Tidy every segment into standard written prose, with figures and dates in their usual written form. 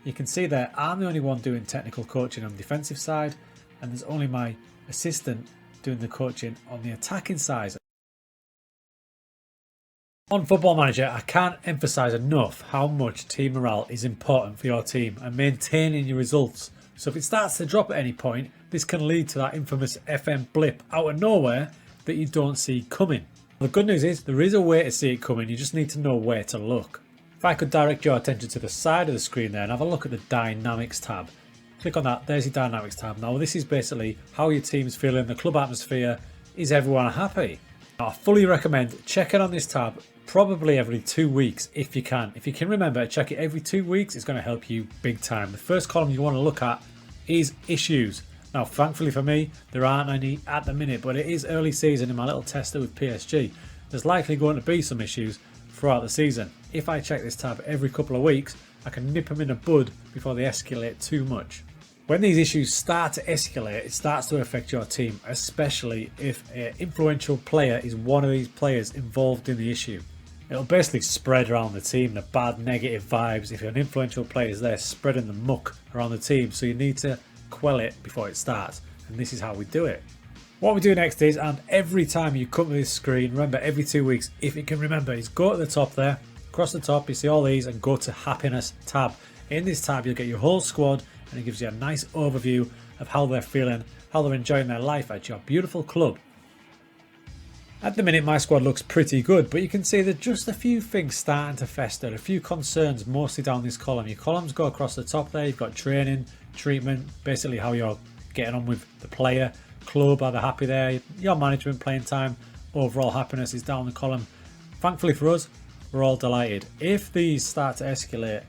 You can see there I'm the only one doing technical coaching on the defensive side, and there's only my assistant doing the coaching on the attacking side. On Football Manager, I can't emphasise enough how much team morale is important for your team and maintaining your results. So if it starts to drop at any point, this can lead to that infamous FM blip out of nowhere that you don't see coming. The good news is there is a way to see it coming, you just need to know where to look. If I could direct your attention to the side of the screen there and have a look at the Dynamics tab. Click on that, there's your Dynamics tab. Now this is basically how your team's feeling, the club atmosphere, is everyone happy? I fully recommend checking on this tab probably every 2 weeks if you can. If you can remember, check it every 2 weeks, it's going to help you big time. The first column you want to look at is issues. Now thankfully for me, there aren't any at the minute, but it is early season in my little tester with PSG. There's likely going to be some issues throughout the season. If I check this tab every couple of weeks, I can nip them in the bud before they escalate too much. When these issues start to escalate, it starts to affect your team, especially if an influential player is one of these players involved in the issue. It'll basically spread around the team, the bad negative vibes. If an influential player is there spreading the muck around the team, so you need to quell it before it starts, and this is how we do it. What we do next is, and every time you come to this screen, remember every 2 weeks, if you can remember, is go to the top there, across the top you see all these, and go to Happiness tab. In this tab you'll get your whole squad, and it gives you a nice overview of how they're feeling, how they're enjoying their life at your beautiful club. At the minute my squad looks pretty good, but you can see that just a few things starting to fester, a few concerns mostly down this column. Your columns go across the top there, you've got training, treatment, basically how you're getting on with the player, club, are they happy there, your management, playing time, overall happiness is down the column. Thankfully for us, we're all delighted. If these start to escalate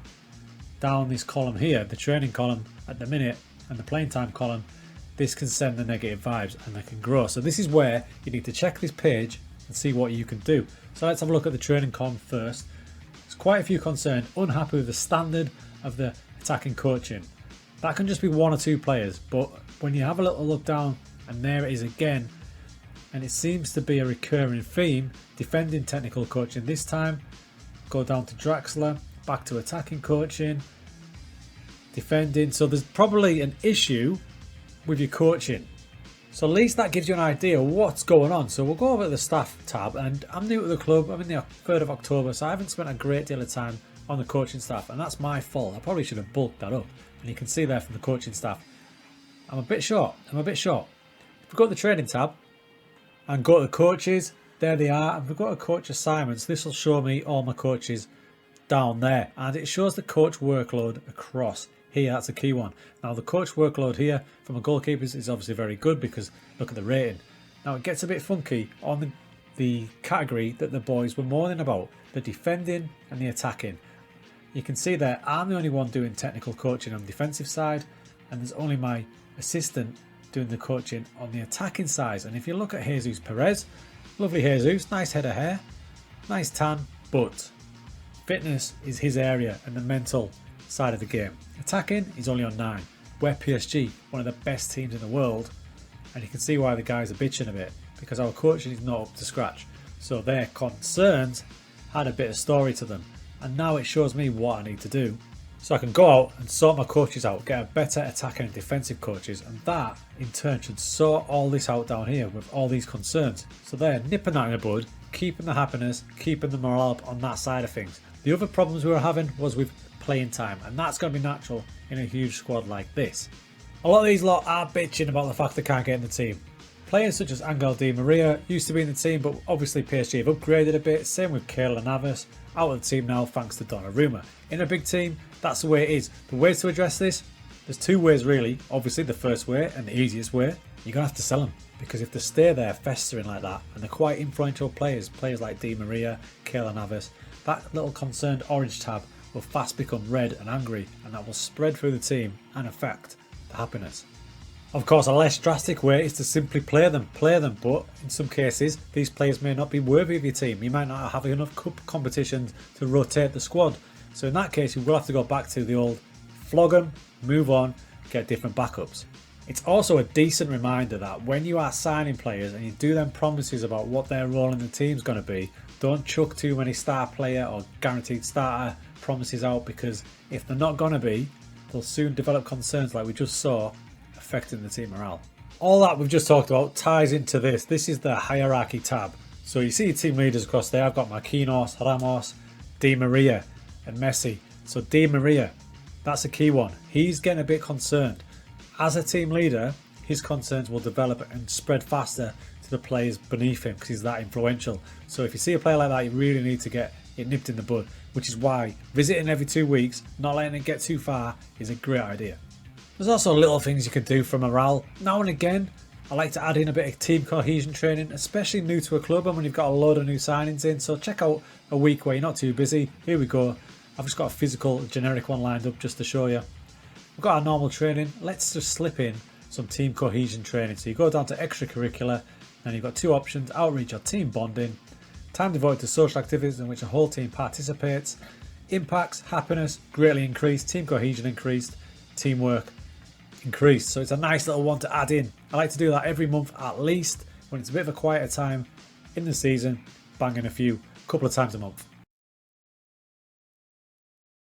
down this column here, the training column at the minute and the playing time column, this can send the negative vibes and they can grow. So this is where you need to check this page and see what you can do. So let's have a look at the training column first. There's quite a few concerned, unhappy with the standard of the attacking coaching. That can just be one or two players, but when you have a little look down, and there it is again, and it seems to be a recurring theme, defending technical coaching this time, go down to Draxler, back to attacking coaching, defending. So there's probably an issue with your coaching. So at least that gives you an idea of what's going on. So we'll go over to the staff tab, and I'm new to the club, I'm in the 3rd of October, so I haven't spent a great deal of time on the coaching staff, and that's my fault. I probably should have bulked that up, and you can see there from the coaching staff, I'm a bit short. If we go to the training tab and go to the coaches, there they are, and if we go to coach assignments, this will show me all my coaches down there, and it shows the coach workload across here. That's a key one. Now the coach workload here from a goalkeepers is obviously very good because look at the rating. Now it gets a bit funky on the category that the boys were moaning about, the defending and the attacking. You can see there I'm the only one doing technical coaching on the defensive side, and there's only my assistant doing the coaching on the attacking side. And if you look at Jesus Perez, lovely Jesus, nice head of hair, nice tan, but fitness is his area and the mental side of the game. Attacking is only on 9. We're PSG, one of the best teams in the world, and you can see why the guys are bitching a bit, because our coaching is not up to scratch. So their concerns had a bit of story to them, and now it shows me what I need to do. So I can go out and sort my coaches out, get a better attacking and defensive coaches, and that in turn should sort all this out down here with all these concerns. So they're nipping that in the bud, keeping the happiness, keeping the morale up on that side of things. The other problems we were having was with playing time, and that's going to be natural in a huge squad like this. A lot of these lot are bitching about the fact they can't get in the team. Players such as Angel Di Maria used to be in the team, but obviously PSG have upgraded a bit. Same with Keylor Navas, out of the team now thanks to Donnarumma. In a big team, that's the way it is. The ways to address this, there's two ways really. Obviously the first way and the easiest way, you're going to have to sell them, because if they stay there festering like that, and they're quite influential players like Di Maria, Keylor Navas, that little concerned orange tab will fast become red and angry, and that will spread through the team and affect the happiness. Of course, a less drastic way is to simply play them, but in some cases these players may not be worthy of your team. You might not have enough cup competitions to rotate the squad, so in that case you will have to go back to the old flog them, move on, get different backups. It's also a decent reminder that when you are signing players and you do them promises about what their role in the team's going to be, don't chuck too many star player or guaranteed starter promises out, because if they're not going to be, they'll soon develop concerns like we just saw affecting the team morale. All that we've just talked about ties into this. This is the hierarchy tab. So you see your team leaders across there. I've got Marquinhos, Ramos, Di Maria and Messi. So Di Maria, that's a key one. He's getting a bit concerned. As a team leader, his concerns will develop and spread faster to the players beneath him because he's that influential. So if you see a player like that, you really need to get it nipped in the bud, which is why visiting every 2 weeks, not letting it get too far, is a great idea. There's also little things you can do for morale. Now and again, I like to add in a bit of team cohesion training, especially new to a club and when you've got a load of new signings in. So check out a week where you're not too busy. Here we go. I've just got a physical generic one lined up just to show you. We've got our normal training. Let's just slip in some team cohesion training. So you go down to extracurricular and you've got 2 options: outreach or team bonding. Time devoted to social activities in which the whole team participates. Impacts, happiness greatly increased, team cohesion increased, teamwork increased. So it's a nice little one to add in. I like to do that every month at least when it's a bit of a quieter time in the season, banging a couple of times a month.